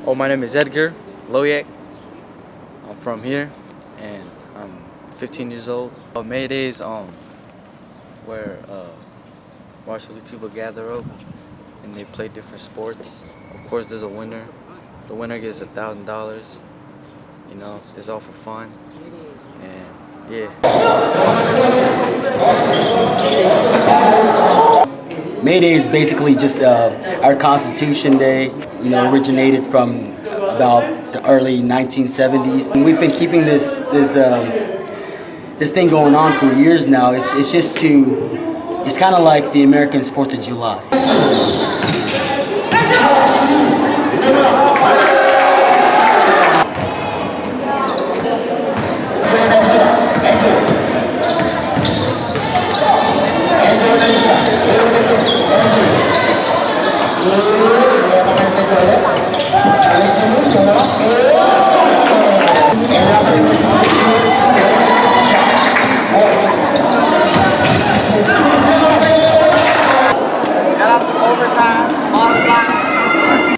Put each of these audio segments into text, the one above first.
Oh, my name is Edgar. I'm from here, and I'm 15 years old. May Days where Marshallese people gather up and they play different sports. Of course, there's a winner. The winner gets $1,000. You know, it's all for fun, and yeah. May Day is basically just our Constitution Day. You know, originated from about the early 1970s. And we've been keeping this thing going on for years now. It's just it's kind of like the Americans' 4th of July.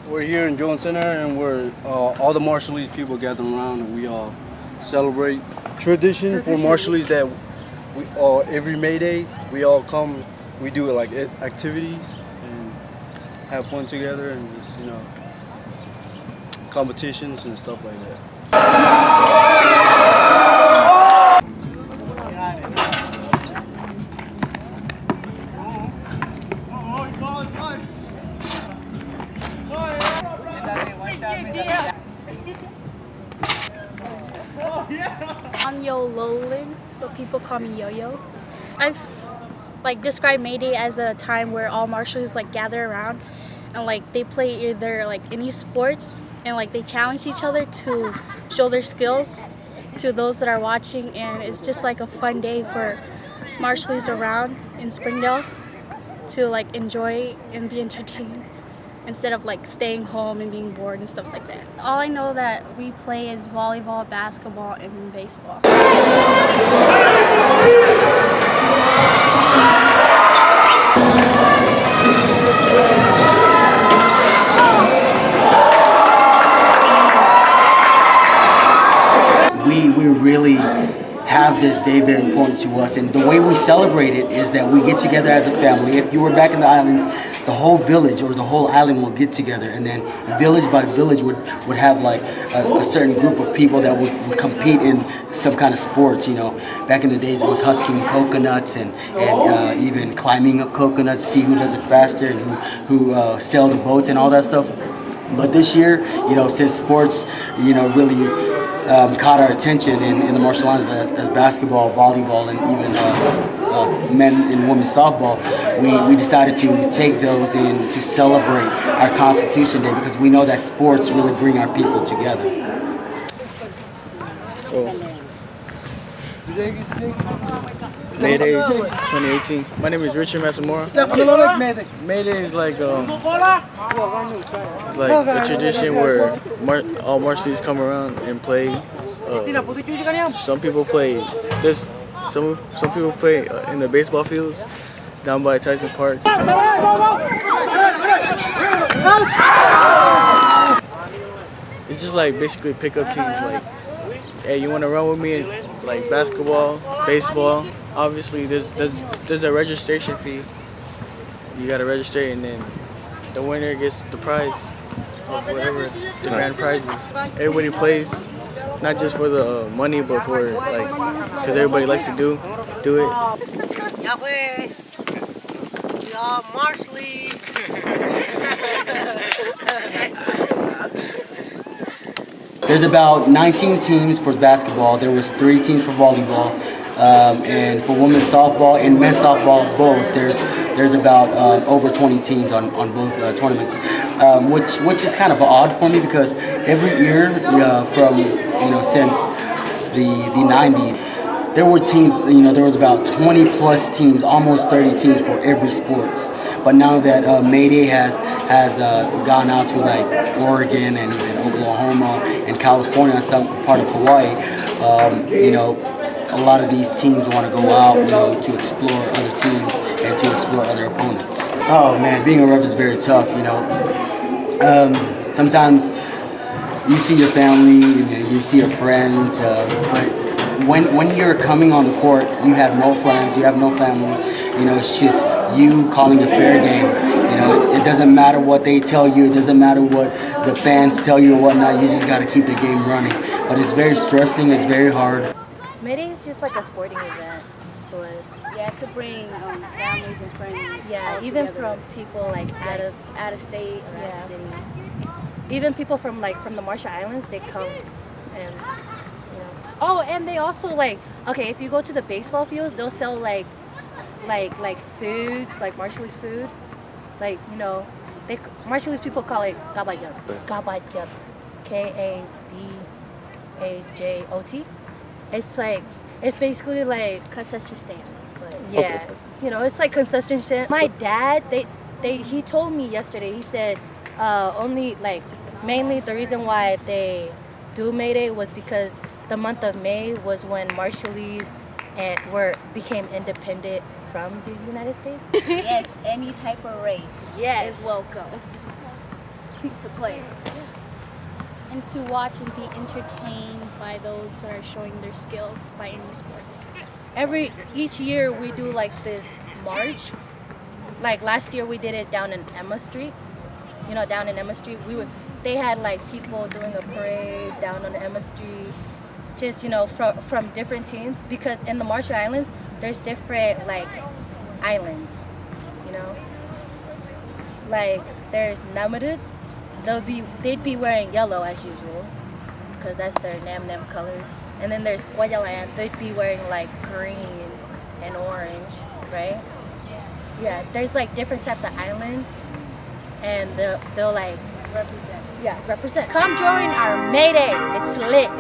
We're here in Jones Center, and we're all the Marshallese people gathering around, and we all celebrate tradition for Marshallese that we all every May Day we all come. We do like activities and have fun together, and just competitions and stuff like that. I'm Yoyo, but people call me Yoyo. I've described May Day as a time where all Marshallese gather around and they play either any sports and they challenge each other to show their skills to those that are watching, and it's just a fun day for Marshallese around in Springdale to enjoy and be entertained instead of staying home and being bored and stuff like that. All I know that we play is volleyball, basketball, and baseball. We really have this day very important to us, and the way we celebrate it is that we get together as a family. If you were back in the islands, the whole village or the whole island will get together, and then village by village would have a certain group of people that would compete in some kind of sports. Back in the days it was husking coconuts and even climbing up coconuts, see who does it faster and who sail the boats and all that stuff. But this year, since sports really caught our attention in the Marshall Islands as basketball, volleyball, and even men and women's softball, we decided to take those in to celebrate our Constitution Day, because we know that sports really bring our people together. May Day 2018. My name is Richard Matsamora. May Day is it's a tradition where all Marshallese come around and play. Some people play some people play in the baseball fields down by Tyson Park. It's just basically pickup teams. Hey, you want to run with me in basketball, baseball? Obviously, there's a registration fee. You gotta register, and then the winner gets the prize of whatever the grand prize is. Everybody plays, not just for the money, but for because everybody likes to do it. Yahweh, we are Marshallese. There's about 19 teams for basketball. There was 3 teams for volleyball, and for women's softball and men's softball both. There's about over 20 teams on both tournaments, which is kind of odd for me, because every year from since the 90s, there were teams, there was about 20 plus teams, almost 30 teams for every sports. But now that May Day has gone out to like Oregon and even Oklahoma and California and some part of Hawaii, a lot of these teams want to go out, to explore other teams and to explore other opponents. Oh man, being a ref is very tough. Sometimes you see your family, and you see your friends, but when you're coming on the court, you have no friends, you have no family. It's just you calling a fair game. It doesn't matter what they tell you, it doesn't matter what the fans tell you or whatnot. You just got to keep the game running. But it's very stressing, it's very hard. Mayday is just like a sporting event to us. Yeah, it could bring families and friends. Yeah, all even together. from people like out of state or out of Yeah. city. even people from the Marshall Islands, they come and Oh, and they also okay, if you go to the baseball fields, they'll sell like foods, like Marshallese food. Marshallese people call it gabayot. Gabayot. Kabajot. It's basically like Concession stands, but yeah, it's like concession stand. My dad, he told me yesterday. He said mainly the reason why they do May Day was because the month of May was when Marshallese became independent from the United States. Yes, any type of race Yes. is welcome to play. and to watch and be entertained by those that are showing their skills by any sports. Each year we do this march. Like last year we did it down in Emma Street. Down in Emma Street, they had people doing a parade down on Emma Street, just from different teams, because in the Marshall Islands there's different islands. There's Namadut, they'd be wearing yellow as usual, because that's their Nam colors. And then there's Guayalan, they'd be wearing green and orange, right? Yeah, there's different types of islands, and they'll Represent. represent. Come join our May Day. It's lit.